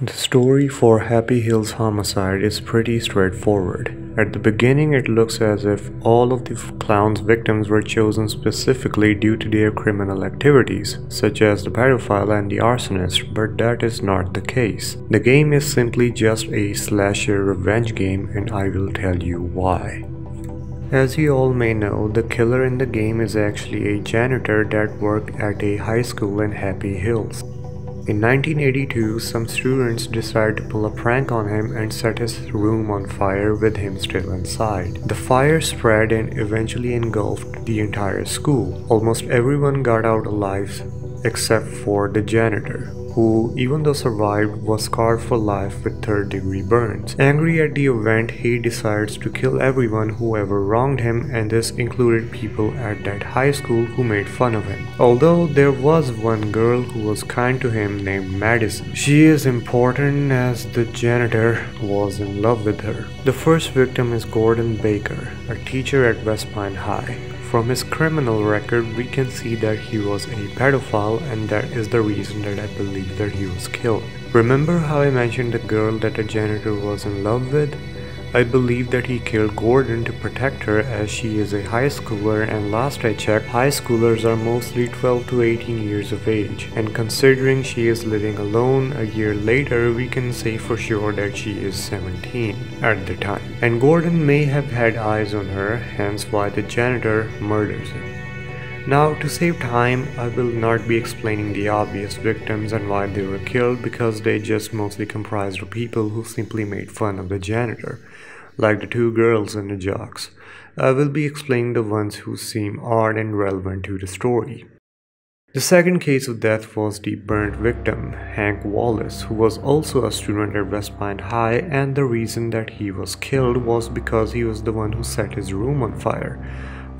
The story for Happyhills Homicide is pretty straightforward. At the beginning, it looks as if all of the clown's victims were chosen specifically due to their criminal activities, such as the pedophile and the arsonist, but that is not the case. The game is simply just a slasher revenge game, and I will tell you why. As you all may know, the killer in the game is actually a janitor that worked at a high school in Happy Hills. In 1982, some students decided to pull a prank on him and set his room on fire with him still inside. The fire spread and eventually engulfed the entire school. Almost everyone got out alive except for the janitor, who, even though survived, was scarred for life with third-degree burns. Angry at the event, he decides to kill everyone who ever wronged him, and this included people at that high school who made fun of him. Although there was one girl who was kind to him named Madison. She is important as the janitor was in love with her. The first victim is Gordon Baker, a teacher at West Pine High. From his criminal record, we can see that he was a pedophile, and that is the reason that I believe that he was killed. Remember how I mentioned the girl that the janitor was in love with? I believe that he killed Gordon to protect her, as she is a high schooler, and last I checked, high schoolers are mostly 12 to 18 years of age, and considering she is living alone a year later, we can say for sure that she is 17 at the time. And Gordon may have had eyes on her, hence why the janitor murders him. Now, to save time, I will not be explaining the obvious victims and why they were killed, because they just mostly comprised of people who simply made fun of the janitor, like the two girls and the jocks. I will be explaining the ones who seem odd and relevant to the story. The second case of death was the burnt victim, Hank Wallace, who was also a student at West Pine High, and the reason that he was killed was because he was the one who set his room on fire,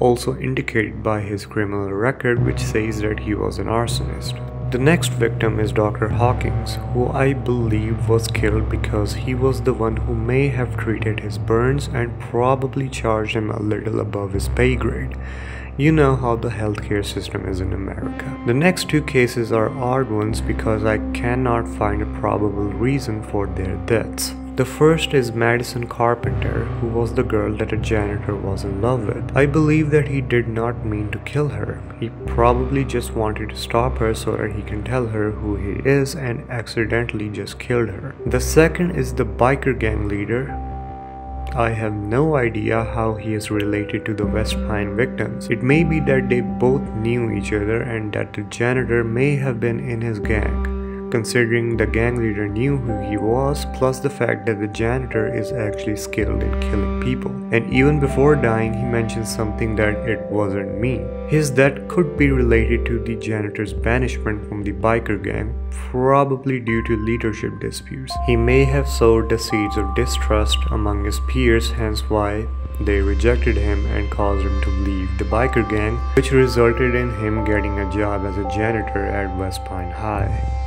also indicated by his criminal record, which says that he was an arsonist. The next victim is Dr. Hawkins, who I believe was killed because he was the one who may have treated his burns and probably charged him a little above his pay grade. You know how the healthcare system is in America. The next two cases are odd ones because I cannot find a probable reason for their deaths. The first is Madison Carpenter, who was the girl that a janitor was in love with. I believe that he did not mean to kill her. He probably just wanted to stop her so that he can tell her who he is, and accidentally just killed her. The second is the biker gang leader. I have no idea how he is related to the West Pine victims. It may be that they both knew each other and that the janitor may have been in his gang, considering the gang leader knew who he was, plus the fact that the janitor is actually skilled in killing people. And even before dying, he mentioned something that it wasn't me. His death could be related to the janitor's banishment from the biker gang, probably due to leadership disputes. He may have sowed the seeds of distrust among his peers, hence why they rejected him and caused him to leave the biker gang, which resulted in him getting a job as a janitor at West Pine High.